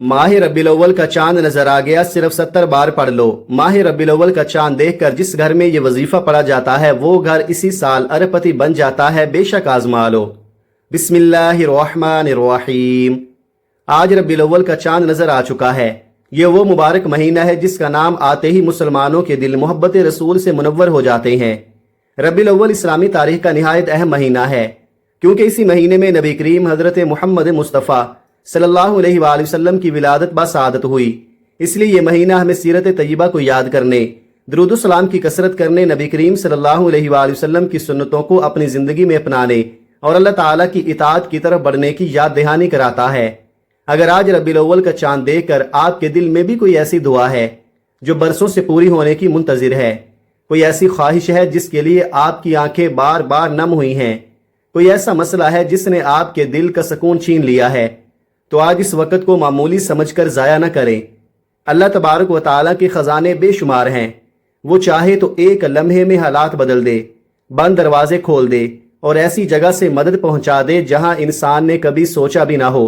माह रबीउल अव्वल का चांद नजर आ गया, सिर्फ 70 बार पढ़ लो। माह रबीउल अव्वल का चांद देखकर जिस घर में ये वजीफा पढ़ा जाता है वो घर इसी साल अरबपति बन जाता है। बेशक आजमा लो। बिस्मिल्लाहिर्रहमानिर्रहीम। आज रबीउल अव्वल का चांद नजर आ चुका है। ये वो मुबारक महीना है जिसका नाम आते ही मुसलमानों के दिल मोहब्बत रसूल से मुनव्वर हो जाते हैं। रबीउल अव्वल इस्लामी तारीख का निहायत अहम महीना है, क्योंकि इसी महीने में नबी करीम हजरत मोहम्मद मुस्तफ़ा सल्लल्लाहु अलैहि वसल्लम की विलादत बासआदत हुई। इसलिए ये महीना हमें सीरत तय्यबा को याद करने, दुरूद सलाम की कसरत करने, नबी करीम सल्लल्लाहु अलैहि वसल्लम की सुन्नतों को अपनी ज़िंदगी में अपनाने और अल्लाह ताला की इताअत की तरफ बढ़ने की याद दहानी कराता है। अगर आज रबीउल अव्वल का चांद देखकर आपके दिल में भी कोई ऐसी दुआ है जो बरसों से पूरी होने की मुंतजिर है, कोई ऐसी ख्वाहिश है जिसके लिए आपकी आंखें बार बार नम हुई हैं, कोई ऐसा मसला है जिसने आपके दिल का सुकून छीन लिया है, तो आज इस वक्त को मामूली समझकर ज़ाया न करें। अल्लाह तबारक व तआला के ख़जाने बेशुमार हैं। वो चाहे तो एक लम्हे में हालात बदल दे, बंद दरवाजे खोल दे और ऐसी जगह से मदद पहुंचा दे जहां इंसान ने कभी सोचा भी ना हो।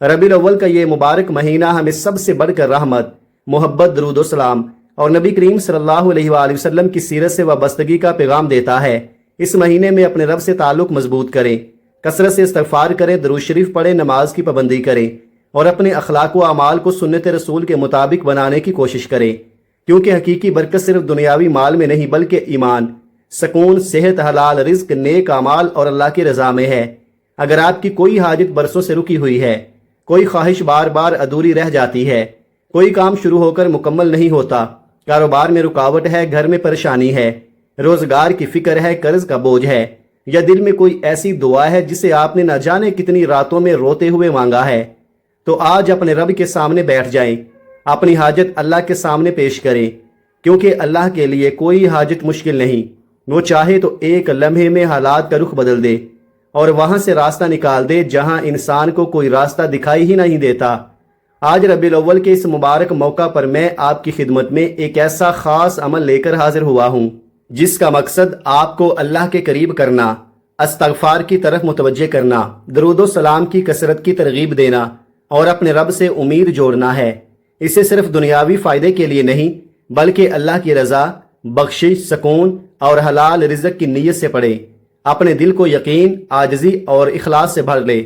रबीउल अव्वल का ये मुबारक महीना हमें सबसे बढ़कर रहमत, मोहब्बत, दरूद व सलाम और नबी करीम सल्लल्लाहु अलैहि वसल्लम की सीरत से वाबस्तगी का पैगाम देता है। इस महीने में अपने रब से ताल्लुक मजबूत करें, कसरत से इस्तगफार करें, दरूद शरीफ पढ़ें, नमाज की पाबंदी करें और अपने अखलाक व अमाल को सुन्नत रसूल के मुताबिक बनाने की कोशिश करें, क्योंकि हकीकी बरकत सिर्फ दुनियावी माल में नहीं बल्कि ईमान, सुकून, सेहत, हलाल रिज्क, नेक अमाल और अल्लाह की रजा में है। अगर आपकी कोई हाजत बरसों से रुकी हुई है, कोई ख्वाहिश बार बार अधूरी रह जाती है, कोई काम शुरू होकर मुकम्मल नहीं होता, कारोबार में रुकावट है, घर में परेशानी है, रोजगार की फिक्र है, कर्ज का बोझ है, या दिल में कोई ऐसी दुआ है जिसे आपने न जाने कितनी रातों में रोते हुए मांगा है, तो आज अपने रब के सामने बैठ जाएं, अपनी हाजत अल्लाह के सामने पेश करें, क्योंकि अल्लाह के लिए कोई हाजत मुश्किल नहीं। वो चाहे तो एक लम्हे में हालात का रुख बदल दे और वहां से रास्ता निकाल दे जहां इंसान को कोई रास्ता दिखाई ही नहीं देता। आज रबीउल अव्वल के इस मुबारक मौका पर मैं आपकी खिदमत में एक ऐसा खास अमल लेकर हाजिर हुआ हूँ जिसका मकसद आपको अल्लाह के करीब करना, इस्तगफार की तरफ मुतवज्जे करना, दरूद सलाम की कसरत की तरगीब देना और अपने रब से उम्मीद जोड़ना है। इसे सिर्फ दुनियावी फायदे के लिए नहीं बल्कि अल्लाह की रजा, बख्शिश, सुकून और हलाल रिज़्क की नीयत से पढ़े। अपने दिल को यकीन, आजिज़ी और इखलास से भर ले,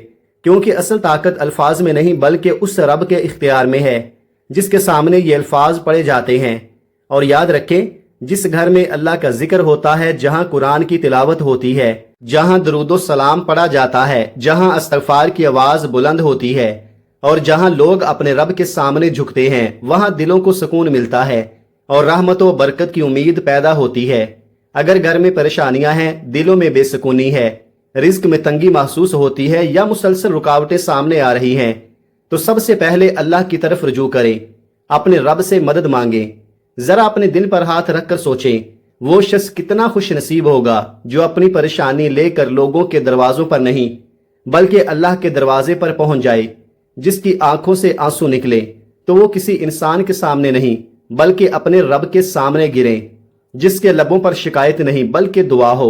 क्योंकि असल ताकत अल्फाज में नहीं बल्कि उस रब के इख्तियार में है जिसके सामने ये अल्फाज पढ़े जाते हैं। और याद रखें, जिस घर में अल्लाह का जिक्र होता है, जहां कुरान की तिलावत होती है, जहां दरूद सलाम पढ़ा जाता है, जहां इस्तगफार की आवाज़ बुलंद होती है और जहां लोग अपने रब के सामने झुकते हैं, वहां दिलों को सुकून मिलता है और रहमत व बरकत की उम्मीद पैदा होती है। अगर घर में परेशानियां हैं, दिलों में बेसुकूनी है, रिज्क में तंगी महसूस होती है या मुसलसल रुकावटें सामने आ रही हैं, तो सबसे पहले अल्लाह की तरफ रुजू करें, अपने रब से मदद मांगें। जरा अपने दिल पर हाथ रखकर सोचें, वो शख्स कितना खुश नसीब होगा जो अपनी परेशानी लेकर लोगों के दरवाजों पर नहीं बल्कि अल्लाह के दरवाजे पर पहुंच जाए। जिसकी आंखों से आंसू निकले तो वो किसी इंसान के सामने नहीं बल्कि अपने रब के सामने गिरे। जिसके लबों पर शिकायत नहीं बल्कि दुआ हो,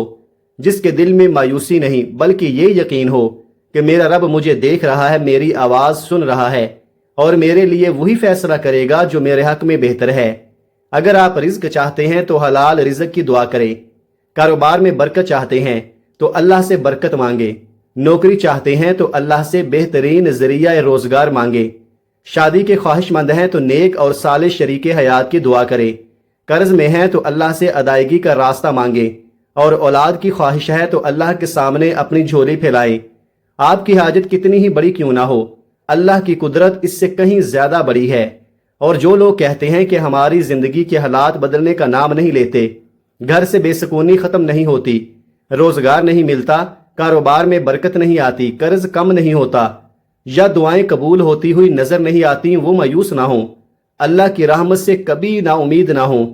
जिसके दिल में मायूसी नहीं बल्कि ये यकीन हो कि मेरा रब मुझे देख रहा है, मेरी आवाज़ सुन रहा है और मेरे लिए वही फैसला करेगा जो मेरे हक में बेहतर है। अगर आप रिज्क चाहते हैं तो हलाल रिज्क की दुआ करें, कारोबार में बरकत चाहते हैं तो अल्लाह से बरकत मांगे, नौकरी चाहते हैं तो अल्लाह से बेहतरीन जरिया रोजगार मांगे, शादी के ख्वाहिशमंद हैं तो नेक और साले शरीके हयात की दुआ करें, कर्ज में हैं तो अल्लाह से अदायगी का रास्ता मांगे और औलाद की ख्वाहिश है तो अल्लाह के सामने अपनी झोली फैलाएं। आपकी हाजत कितनी ही बड़ी क्यों ना हो, अल्लाह की कुदरत इससे कहीं ज्यादा बड़ी है। और जो लोग कहते हैं कि हमारी जिंदगी के हालात बदलने का नाम नहीं लेते, घर से बेसुकूनी खत्म नहीं होती, रोजगार नहीं मिलता, कारोबार में बरकत नहीं आती, कर्ज कम नहीं होता या दुआएं कबूल होती हुई नजर नहीं आती, वो मायूस ना हो, अल्लाह की रहमत से कभी ना उम्मीद ना हो।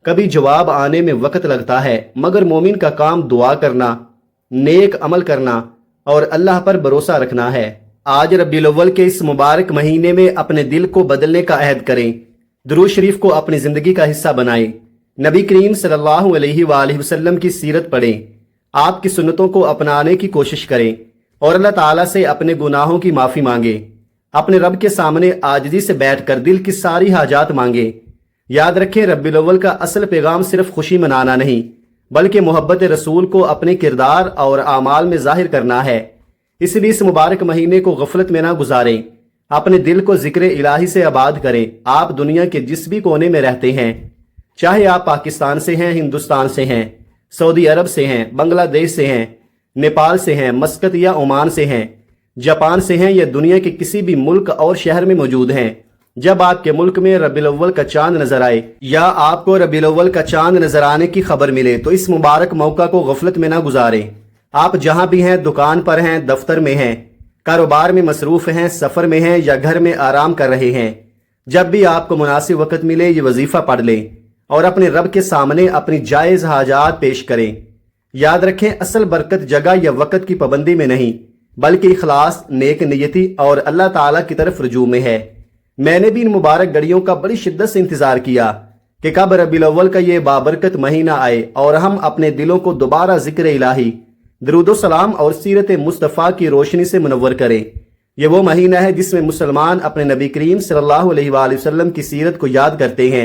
कभी जवाब आने में वक्त लगता है, मगर मोमिन का काम दुआ करना, नेक अमल करना और अल्लाह पर भरोसा रखना है। आज रबीउल अव्वल के इस मुबारक महीने में अपने दिल को बदलने का अहद करें, दुरूद शरीफ को अपनी जिंदगी का हिस्सा बनाएं, नबी करीम सल्लल्लाहु अलैहि वसल्लम की सीरत पढ़ें, आपकी सुन्नतों को अपनाने की कोशिश करें और अल्लाह ताला से अपने गुनाहों की माफ़ी मांगे। अपने रब के सामने आजिज़ी से बैठकर दिल की सारी हाजात मांगे। याद रखें, रब्बीउल अव्वल का असल पैगाम सिर्फ खुशी मनाना नहीं, बल्कि मोहब्बत रसूल को अपने किरदार और आमाल में जाहिर करना है। इसलिए इस मुबारक महीने को गफलत में ना गुजारें, अपने दिल को जिक्र इलाही से आबाद करें। आप दुनिया के जिस भी कोने में रहते हैं, चाहे आप पाकिस्तान से हैं, हिंदुस्तान से हैं, सऊदी अरब से हैं, बांग्लादेश से हैं, नेपाल से हैं, मस्कत या ओमान से हैं, जापान से हैं या दुनिया के किसी भी मुल्क और शहर में मौजूद हैं, जब आपके मुल्क में रबीउल अव्वल का चांद नजर आए या आपको रबीउल अव्वल का चांद नजर आने की खबर मिले तो इस मुबारक मौका को गफलत में ना गुजारें। आप जहां भी हैं, दुकान पर हैं, दफ्तर में हैं, कारोबार में मसरूफ हैं, सफर में हैं या घर में आराम कर रहे हैं, जब भी आपको मुनासिब वक्त मिले ये वजीफा पढ़ लें और अपने रब के सामने अपनी जायज हाजात पेश करें। याद रखें, असल बरकत जगह या वक्त की पाबंदी में नहीं, बल्कि इखलास, नेक नियति और अल्लाह ताला की तरफ रुजू में है। मैंने भी इन मुबारक घड़ियों का बड़ी शिद्दत से इंतजार किया कि कब रबीउल अव्वल का ये बाबरकत महीना आए और हम अपने दिलों को दोबारा जिक्र इलाही, दरूदो सलाम और सीरत मुस्तफ़ा की रोशनी से मुनव्वर करें। ये वो महीना है जिसमें मुसलमान अपने नबी करीम सल्लल्लाहु अलैहि वसल्लम की सीरत को याद करते हैं,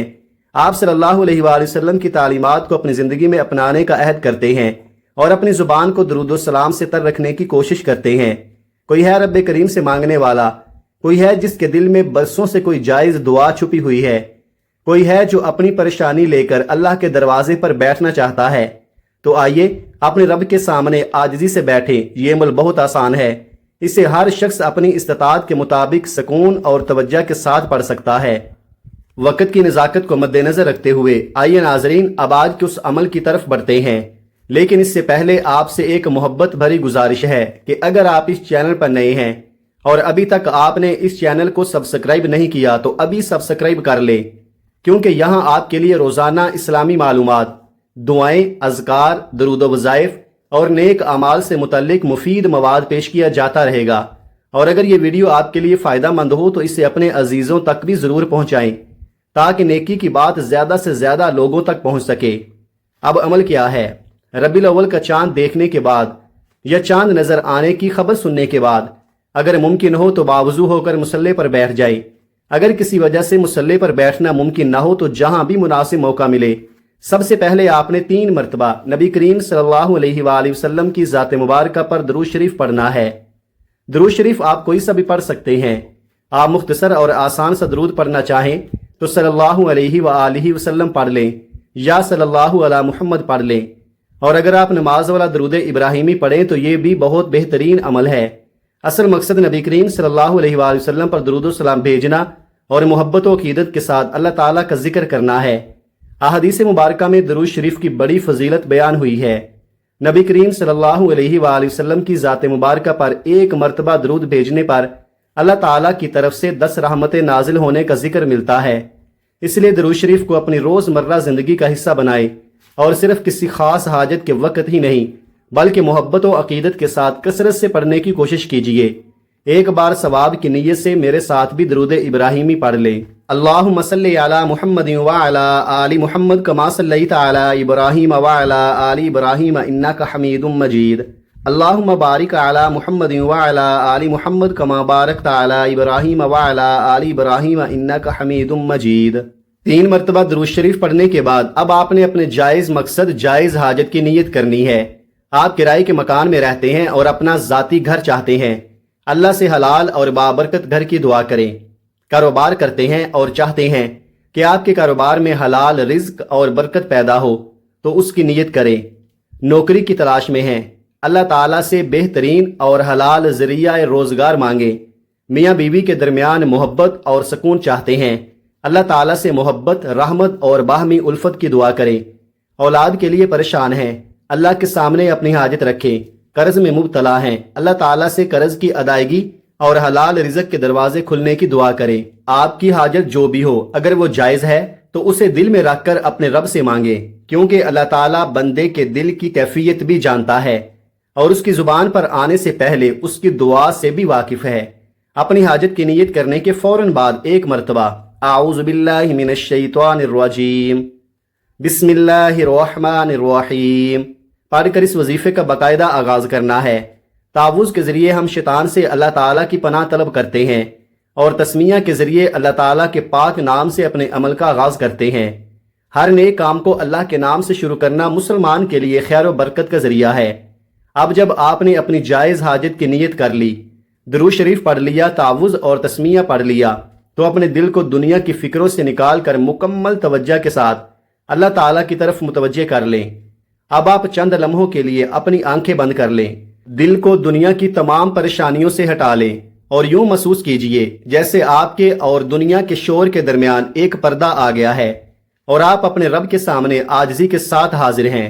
आप सल्लल्लाहु अलैहि वसल्लम की तालीमात को अपनी ज़िंदगी में अपनाने का अहद करते हैं और अपनी ज़ुबान को दरूदो सलाम से तर रखने की कोशिश करते हैं। कोई है रब करीम से मांगने वाला, कोई है जिसके दिल में बरसों से कोई जायज़ दुआ छुपी हुई है, कोई है जो अपनी परेशानी लेकर अल्लाह के दरवाजे पर बैठना चाहता है। तो आइए अपने रब के सामने आजिज़ी से बैठें। ये अमल बहुत आसान है, इसे हर शख्स अपनी इस्तात के मुताबिक सुकून और तवज्जो के साथ पढ़ सकता है। वक़्त की नज़ाकत को मद्देनज़र रखते हुए आइए नाज़रीन, अब आज के उस अमल की तरफ बढ़ते हैं। लेकिन इससे पहले आपसे एक मोहब्बत भरी गुजारिश है कि अगर आप इस चैनल पर नए हैं और अभी तक आपने इस चैनल को सब्सक्राइब नहीं किया तो अभी सब्सक्राइब कर ले, क्योंकि यहाँ आपके लिए रोज़ाना इस्लामी मालूमात, दुआएं, अज़कार, दरूद वज़ाइफ और नेक अमाल से मुतल्लिक मुफीद मवाद पेश किया जाता रहेगा। और अगर ये वीडियो आपके लिए फ़ायदा मंद हो तो इसे अपने अजीज़ों तक भी ज़रूर पहुँचाएँ ताकि नेकी की बात ज़्यादा से ज़्यादा लोगों तक पहुँच सके। अब अमल क्या है? रबीउल अव्वल का चांद देखने के बाद या चांद नज़र आने की खबर सुनने के बाद अगर मुमकिन हो तो बावजू होकर मुसल्ले पर बैठ जाए। अगर किसी वजह से मुसल्ले पर बैठना मुमकिन ना हो तो जहां भी मुनासिब मौका मिले, सबसे पहले आपने 3 मरतबा नबी करीम सल्लल्लाहु अलैहि वसल्लम की ज़ात मुबारका पर दरूद शरीफ पढ़ना है। दरूद शरीफ आप कोई सा भी पढ़ सकते हैं। आप मुख्तसर और आसान सा दरूद पढ़ना चाहें तो सल्लल्लाहु अलैहि वसल्लम पढ़ लें या सल्लल्लाहु अला मुहम्मद पढ़ लें। और अगर आप नमाज वाला दरूद इब्राहिमी पढ़ें तो ये भी बहुत बेहतरीन अमल है। असल मकसद नबी करीम सल्लल्लाहु अलैहि वसल्लम पर दरूद सलाम भेजना और मोहब्बत व अकीदत के साथ अल्लाह ताला का जिक्र करना है। अहादीस मुबारका में दरूद शरीफ की बड़ी फजीलत बयान हुई है। नबी करीम सल्लल्लाहु अलैहि वसल्लम की ज़ात मुबारका पर 1 मरतबा दरूद भेजने पर अल्लाह ताला की तरफ से 10 रहमतें नाजिल होने का जिक्र मिलता है। इसलिए दरूद शरीफ को अपनी रोज़मर्रा ज़िंदगी का हिस्सा बनाए और सिर्फ किसी खास हाजत के वक्त ही नहीं बल्कि मोहब्बत व अकीदत के साथ कसरत से पढ़ने की कोशिश कीजिए। एक बार सवाब की नीयत से मेरे साथ भी दरूद इब्राहिमी पढ़ लें। अल्लाहुम्मा सल्लि अला मुहम्मद व अला आलि मुहम्मद कमा सल्लैता अला इब्राहीम व अला आलि इब्राहीम इन्नका हमीदुम मजीद। अल्लाहुम्मा बारिक अला मुहम्मद व अला आलि मुहम्मद कमा बारकता अला इब्राहीम व अला आलि इब्राहीम इन्नका हमीदुम मजीद। 3 मरतबा दरूद शरीफ पढ़ने के बाद अब आपने अपने जायज़ मकसद, जायज़ हाजत की नीयत करनी है। आप किराए के मकान में रहते हैं और अपना ज़ाती घर चाहते हैं। अल्लाह से हलाल और बाबरकत घर की दुआ करें। कारोबार करते हैं और चाहते हैं कि आपके कारोबार में हलाल रिज्क और बरकत पैदा हो तो उसकी नीयत करें। नौकरी की तलाश में हैं, अल्लाह ताला से बेहतरीन और हलाल ज़रिया रोज़गार मांगे। मियाँ बीवी के दरमियान मोहब्बत और सुकून चाहते हैं, अल्लाह ताला से मोहब्बत, रहमत और बाहमी उल्फत की दुआ करें। औलाद के लिए परेशान हैं, अल्लाह के सामने अपनी हाजत रखें। कर्ज में मुब्तला हैं, अल्लाह ताला से कर्ज की अदायगी और हलाल रिज़्क के दरवाजे खुलने की दुआ करें। आपकी हाजत जो भी हो, अगर वो जायज़ है तो उसे दिल में रखकर अपने रब से मांगे, क्योंकि अल्लाह ताला बंदे के दिल की कैफियत भी जानता है और उसकी जुबान पर आने से पहले उसकी दुआ से भी वाकिफ है। अपनी हाजत की नीयत करने के फौरन बाद 1 मरतबा आऊज़ु बिल्लाहि मिनश शैतानिर रजीम बिस्मिल्लाहिर रहमानिर रहीम पढ़कर इस वजीफे का बाकायदा आगाज करना है। तावुज़ के जरिए हम शैतान से अल्लाह ताला की पनाह तलब करते हैं اور تسمیہ کے ذریعے اللہ تعالیٰ کے پاک نام سے اپنے عمل کا آغاز کرتے ہیں۔ ہر نیک کام کو اللہ کے نام سے شروع کرنا مسلمان کے لیے خیر و برکت کا ذریعہ ہے۔ اب جب آپ نے اپنی جائز حاجت کی نیت کر لی، درود شریف پڑھ لیا، تعوذ اور تسمیہ پڑھ لیا، تو اپنے دل کو دنیا کی فکروں سے نکال کر مکمل توجہ کے ساتھ اللہ تعالیٰ کی طرف متوجہ کر لیں۔ اب آپ چند لمحوں کے لیے اپنی آنکھیں بند کر لیں، دل کو دنیا کی تمام پریشانیوں سے ہٹا لیں اور یوں محسوس کیجئے جیسے آپ کے اور دنیا کے شور کے درمیان ایک پردہ آ گیا ہے اور آپ اپنے رب کے سامنے عاجزی کے ساتھ حاضر ہیں۔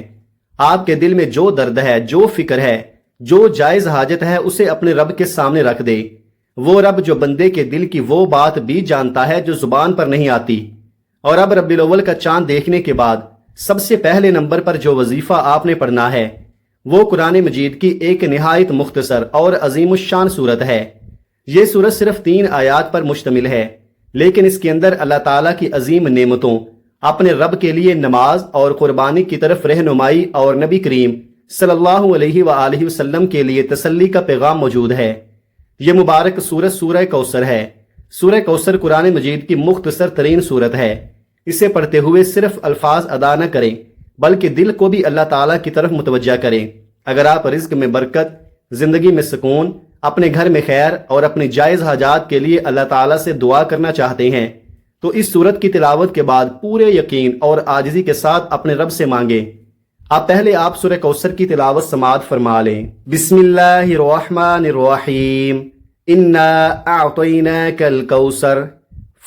آپ کے دل میں جو درد ہے، جو فکر ہے، جو جائز حاجت ہے، اسے اپنے رب کے سامنے رکھ دے۔ وہ رب جو بندے کے دل کی وہ بات بھی جانتا ہے جو زبان پر نہیں آتی۔ اور اب ربیع الاول کا چاند دیکھنے کے بعد سب سے پہلے نمبر پر جو وظیفہ آپ نے پڑھنا ہے وہ قرآن مجید کی ایک نہایت مختصر اور عظیم الشان صورت ہے۔ یہ صورت صرف 3 آیات پر مشتمل ہے، لیکن اس کے اندر اللہ تعالیٰ کی عظیم نعمتوں، اپنے رب کے لیے نماز اور قربانی کی طرف رہنمائی اور نبی کریم صلی اللہ علیہ وآلہ وسلم کے لیے تسلی کا پیغام موجود ہے۔ یہ مبارک سورت سورہ کوثر ہے۔ سورہ کوثر قرآن مجید کی مختصر ترین سورت ہے۔ اسے پڑھتے ہوئے صرف الفاظ ادا نہ کریں بلکہ دل کو بھی اللہ تعالیٰ کی طرف متوجہ کریں۔ اگر آپ رزق میں برکت، زندگی میں سکون، اپنے گھر میں خیر اور اپنی جائز حاجات کے لیے اللہ تعالیٰ سے دعا کرنا چاہتے ہیں تو اس سورت کی تلاوت کے بعد پورے یقین اور عاجزی کے ساتھ اپنے رب سے مانگیں۔ اب پہلے آپ سورہ کوثر کی تلاوت سماعت فرما لیں۔ بسم اللہ الرحمن الرحیم، انا اعطیناک الکوثر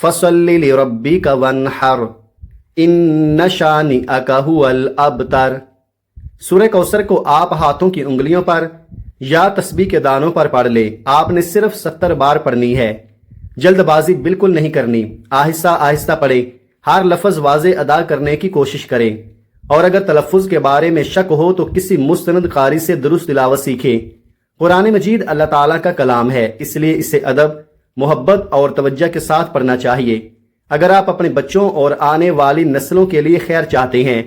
فصل لربک وانحر ان شانئک ھو الابتر۔ سورہ کوثر کو آپ ہاتھوں کی انگلیوں پر یا تسبیح کے دانوں پر پڑھ لیں۔ آپ نے صرف 70 بار پڑھنی ہے۔ جلد بازی بالکل نہیں کرنی، آہستہ آہستہ پڑھیں، ہر لفظ واضح ادا کرنے کی کوشش کریں، اور اگر تلفظ کے بارے میں شک ہو تو کسی مستند قاری سے درست تلاوت سیکھیں۔ قرآن مجید اللہ تعالیٰ کا کلام ہے، اس لیے اسے ادب، محبت اور توجہ کے ساتھ پڑھنا چاہیے۔ اگر آپ اپنے بچوں اور آنے والی نسلوں کے لیے خیر چاہتے ہیں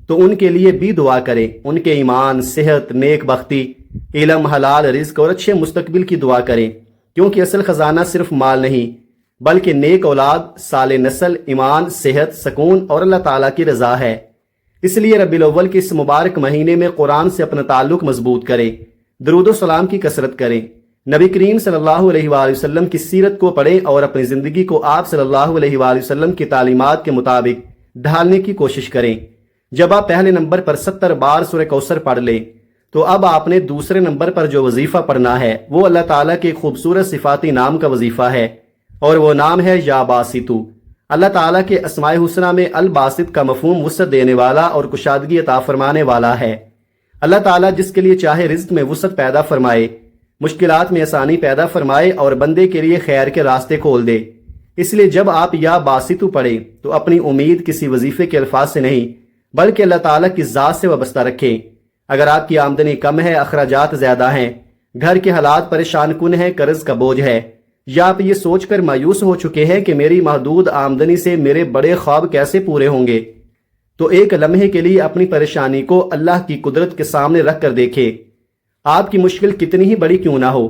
تو ان کے لیے بھی دعا کریں، ان کے ایمان، صحت، نیک بختی، علم، حلال رزق اور اچھے مستقبل کی دعا کریں، کیونکہ اصل خزانہ صرف مال نہیں بلکہ نیک اولاد، صالح نسل، ایمان، صحت، سکون اور اللہ تعالیٰ کی رضا ہے۔ اس لیے ربیع الاول کے اس مبارک مہینے میں قرآن سے اپنا تعلق مضبوط کریں، درود و سلام کی کثرت کریں، نبی کریم صلی اللہ علیہ وآلہ وسلم کی سیرت کو پڑھیں اور اپنی زندگی کو آپ صلی اللہ علیہ وآلہ وسلم کی تعلیمات کے مطابق ڈھالنے کی کوشش کریں۔ جب آپ پہلے نمبر پر 70 بار سورہ کوثر پڑھ لیں تو اب آپ نے دوسرے نمبر پر جو وظیفہ پڑھنا ہے وہ اللہ تعالیٰ کے خوبصورت صفاتی نام کا وظیفہ ہے، اور وہ نام ہے یا باسطو۔ اللہ تعالیٰ کے اسماء حسنہ میں الباسط کا مفہوم وسعت دینے والا اور کشادگی عطا فرمانے والا ہے۔ اللہ تعالیٰ جس کے لیے چاہے رزق میں وسعت پیدا فرمائے، مشکلات میں آسانی پیدا فرمائے اور بندے کے لیے خیر کے راستے کھول دے۔ اس لیے جب آپ یا باسطو پڑھیں تو اپنی امید کسی وظیفے کے الفاظ سے نہیں بلکہ اللہ تعالیٰ کی ذات سے وابستہ رکھیں۔ اگر آپ کی آمدنی کم ہے، اخراجات زیادہ ہیں، گھر کے حالات پریشان کن ہیں، قرض کا بوجھ ہے، یا آپ یہ سوچ کر مایوس ہو چکے ہیں کہ میری محدود آمدنی سے میرے بڑے خواب کیسے پورے ہوں گے، تو ایک لمحے کے لیے اپنی پریشانی کو اللہ کی قدرت کے سامنے رکھ کر دیکھیں۔ آپ کی مشکل کتنی ہی بڑی کیوں نہ ہو،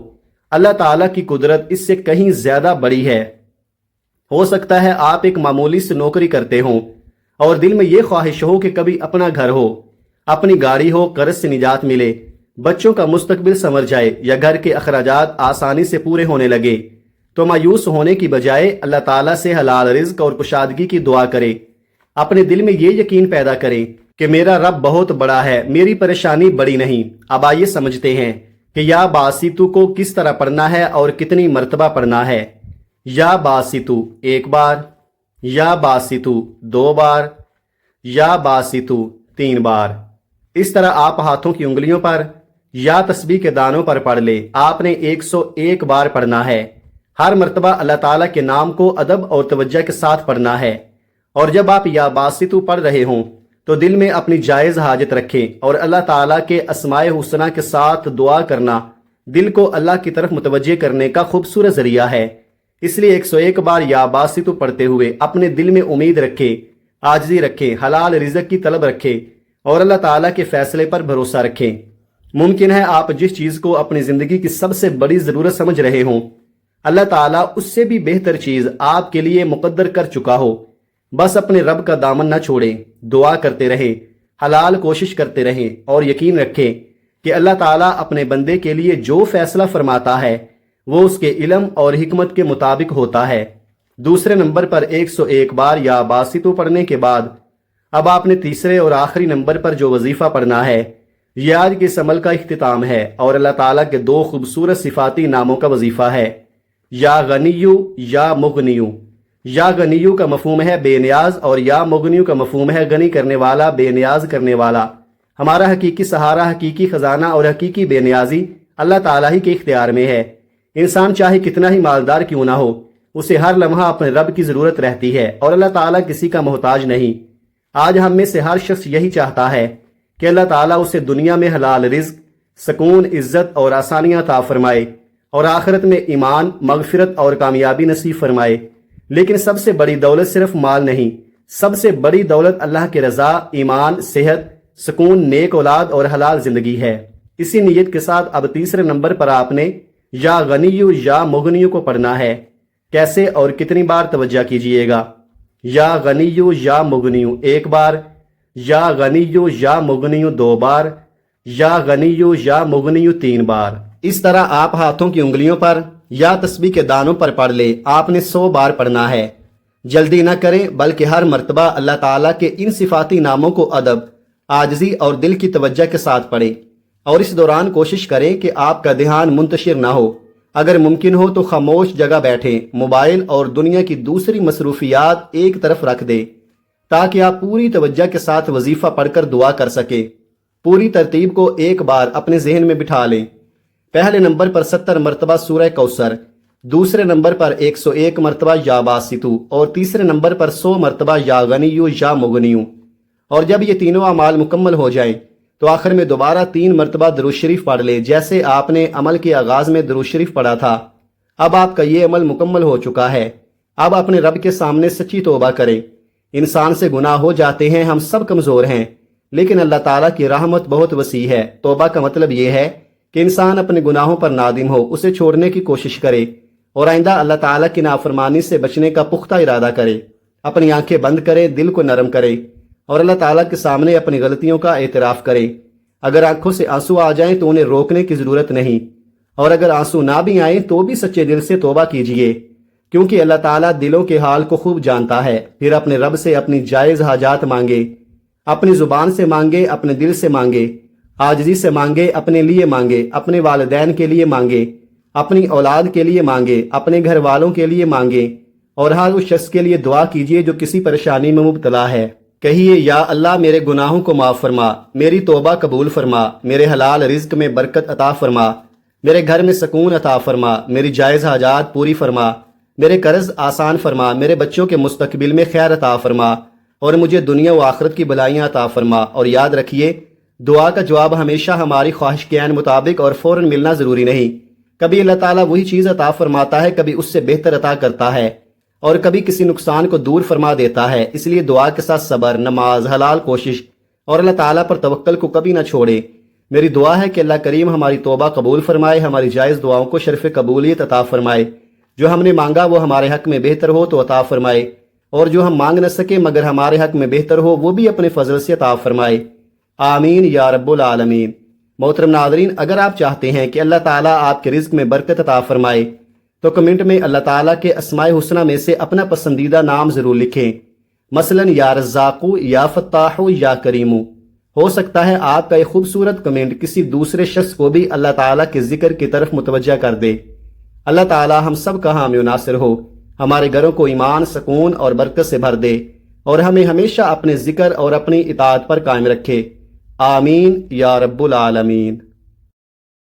اللہ تعالیٰ کی قدرت اس سے کہیں زیادہ بڑی ہے۔ ہو سکتا ہے آپ ایک معمولی سی نوکری کرتے ہوں اور دل میں یہ خواہش ہو کہ کبھی اپنا گھر ہو، اپنی گاڑی ہو، قرض سے نجات ملے، بچوں کا مستقبل سنور جائے یا گھر کے اخراجات آسانی سے پورے ہونے لگے، تو مایوس ہونے کی بجائے اللہ تعالیٰ سے حلال رزق اور کشادگی کی دعا کرے۔ اپنے دل میں یہ یقین پیدا کریں کہ میرا رب بہت بڑا ہے، میری پریشانی بڑی نہیں۔ اب آئیے سمجھتے ہیں کہ یا باسطو کو کس طرح پڑھنا ہے اور کتنی مرتبہ پڑھنا ہے۔ یا باسطو 1 بار، یا باسطو 2 بار، یا باسطو 3 بار۔ اس طرح آپ ہاتھوں کی انگلیوں پر یا تسبیح کے دانوں پر پڑھ لیں۔ آپ نے 101 بار پڑھنا ہے۔ ہر مرتبہ اللہ تعالیٰ کے نام کو ادب اور توجہ کے ساتھ پڑھنا ہے، اور جب آپ یا باسطو پڑھ رہے ہوں تو دل میں اپنی جائز حاجت رکھیں، اور اللہ تعالیٰ کے اسماء حسنہ کے ساتھ دعا کرنا دل کو اللہ کی طرف متوجہ کرنے کا خوبصورت ذریعہ ہے۔ اس لیے 101 بار یا باسطو پڑھتے ہوئے اپنے دل میں امید رکھیں، عاجزی رکھیں، حلال رزق کی طلب رکھیں اور اللہ تعالیٰ کے فیصلے پر بھروسہ رکھیں۔ ممکن ہے آپ جس چیز کو اپنی زندگی کی سب سے بڑی ضرورت سمجھ رہے ہوں، اللہ تعالیٰ اس سے بھی بہتر چیز آپ کے لیے مقدر کر چکا ہو، بس اپنے رب کا دامن نہ چھوڑیں، دعا کرتے رہیں، حلال کوشش کرتے رہیں، اور یقین رکھیں کہ اللہ تعالیٰ اپنے بندے کے لیے جو فیصلہ فرماتا ہے وہ اس کے علم اور حکمت کے مطابق ہوتا ہے۔ دوسرے نمبر پر 101 بار یا باسطو پڑھنے کے بعد اب آپ نے تیسرے اور آخری نمبر پر جو وظیفہ پڑھنا ہے یہ آج کے اس عمل کا اختتام ہے، اور اللہ تعالیٰ کے دو خوبصورت صفاتی ناموں کا وظیفہ ہے، یا غنیو یا مغنیو۔ یا غنیو کا مفہوم ہے بے نیاز، اور یا مغنیو کا مفہوم ہے غنی کرنے والا، بے نیاز کرنے والا۔ ہمارا حقیقی سہارا، حقیقی خزانہ اور حقیقی بے نیازی اللہ تعالیٰ ہی کے اختیار میں ہے۔ انسان چاہے کتنا ہی مالدار کیوں نہ ہو، اسے ہر لمحہ اپنے رب کی ضرورت رہتی ہے، اور اللہ تعالیٰ کسی کا محتاج نہیں۔ آج ہم میں سے ہر شخص یہی چاہتا ہے کہ اللہ تعالیٰ اسے دنیا میں حلال رزق، سکون، عزت اور آسانیاں عطا فرمائے، اور آخرت میں ایمان، مغفرت اور کامیابی نصیب فرمائے۔ لیکن سب سے بڑی دولت صرف مال نہیں، سب سے بڑی دولت اللہ کی رضا، ایمان، صحت، سکون، نیک اولاد اور حلال زندگی ہے۔ اسی نیت کے ساتھ اب تیسرے نمبر پر آپ نے یا غنیو یا مغنیو کو پڑھنا ہے۔ کیسے اور کتنی بار توجہ کیجئے گا؟ یا غنیو یا مغنیو 1 بار، یا غنیو یا مغنیو 2 بار، یا غنیو یا مغنیو 3 بار۔ اس طرح آپ ہاتھوں کی انگلیوں پر یا تسبیح کے دانوں پر پڑھ لے۔ آپ نے 100 بار پڑھنا ہے۔ جلدی نہ کریں، بلکہ ہر مرتبہ اللہ تعالیٰ کے ان صفاتی ناموں کو ادب، عاجزی اور دل کی توجہ کے ساتھ پڑھیں، اور اس دوران کوشش کریں کہ آپ کا دھیان منتشر نہ ہو۔ اگر ممکن ہو تو خاموش جگہ بیٹھیں، موبائل اور دنیا کی دوسری مصروفیات ایک طرف رکھ دیں، تاکہ آپ پوری توجہ کے ساتھ وظیفہ پڑھ کر دعا کر سکیں۔ پوری ترتیب کو ایک بار اپنے ذہن میں بٹھا لیں۔ پہلے نمبر پر 70 مرتبہ سورہ کوثر، دوسرے نمبر پر 101 مرتبہ یا باسطو، اور تیسرے نمبر پر 100 مرتبہ یا غنیو یا مغنیو۔ اور جب یہ تینوں اعمال مکمل ہو جائیں تو آخر میں دوبارہ 3 مرتبہ درود شریف پڑھ لے، جیسے آپ نے عمل کے آغاز میں درود شریف پڑھا تھا۔ اب آپ کا یہ عمل مکمل ہو چکا ہے۔ اب اپنے رب کے سامنے سچی توبہ کریں۔ انسان سے گناہ ہو جاتے ہیں، ہم سب کمزور ہیں، لیکن اللہ تعالیٰ کی رحمت بہت وسیع ہے۔ توبہ کا مطلب یہ ہے کہ انسان اپنے گناہوں پر نادم ہو، اسے چھوڑنے کی کوشش کرے، اور آئندہ اللہ تعالیٰ کی نافرمانی سے بچنے کا پختہ ارادہ کرے۔ اپنی آنکھیں بند کرے، دل کو نرم کرے، اور اللہ تعالیٰ کے سامنے اپنی غلطیوں کا اعتراف کرے۔ اگر آنکھوں سے آنسو آ جائیں تو انہیں روکنے کی ضرورت نہیں، اور اگر آنسو نہ بھی آئیں تو بھی سچے دل سے توبہ کیجیے، کیونکہ اللہ تعالیٰ دلوں کے حال کو خوب جانتا ہے۔ پھر اپنے رب سے اپنی جائز حاجات مانگے، اپنی زبان سے مانگے، اپنے دل سے مانگے، عاجزی سے مانگے، اپنے لیے مانگے، اپنے والدین کے لیے مانگے، اپنی اولاد کے لیے مانگے، اپنے گھر والوں کے لیے مانگے، اور ہر اس شخص کے لیے دعا کیجیے جو کسی پریشانی میں مبتلا ہے۔ کہیے، یا اللہ میرے گناہوں کو معاف فرما، میری توبہ قبول فرما، میرے حلال رزق میں برکت عطا فرما، میرے گھر میں سکون عطا فرما، میری جائز حاجات پوری فرما، میرے قرض آسان فرما، میرے بچوں کے مستقبل میں خیر عطا فرما، اور مجھے دنیا و آخرت کی بھلائیاں عطا فرما۔ اور یاد رکھیے، دعا کا جواب ہمیشہ ہماری خواہش کے عین مطابق اور فوراً ملنا ضروری نہیں۔ کبھی اللہ تعالیٰ وہی چیز عطا فرماتا ہے، کبھی اس سے بہتر عطا کرتا ہے، اور کبھی کسی نقصان کو دور فرما دیتا ہے۔ اس لیے دعا کے ساتھ صبر، نماز، حلال کوشش اور اللہ تعالیٰ پر توکل کو کبھی نہ چھوڑے۔ میری دعا ہے کہ اللہ کریم ہماری توبہ قبول فرمائے، ہماری جائز دعاؤں کو شرف قبولیت عطا فرمائے، جو ہم نے مانگا وہ ہمارے حق میں بہتر ہو تو عطا فرمائے، اور جو ہم مانگ نہ سکے مگر ہمارے حق میں بہتر ہو وہ بھی اپنے فضل سے عطا فرمائے۔ آمین یا رب العالمین۔ محترم ناظرین، اگر آپ چاہتے ہیں کہ اللہ تعالیٰ آپ کے رزق میں برکت عطا فرمائے تو کمنٹ میں اللہ تعالیٰ کے اسماء حسنہ میں سے اپنا پسندیدہ نام ضرور لکھیں، مثلا یا رزاقو، یا فتاحو، یا کریمو۔ ہو سکتا ہے آپ کا یہ خوبصورت کمنٹ کسی دوسرے شخص کو بھی اللہ تعالیٰ کے ذکر کی طرف متوجہ کر دے۔ اللہ تعالیٰ ہم سب کا حامی و ناصر ہو، ہمارے گھروں کو ایمان، سکون اور برکت سے بھر دے، اور ہمیں ہمیشہ اپنے ذکر اور اپنی اطاعت پر قائم رکھے۔ آمین یا رب العالمین۔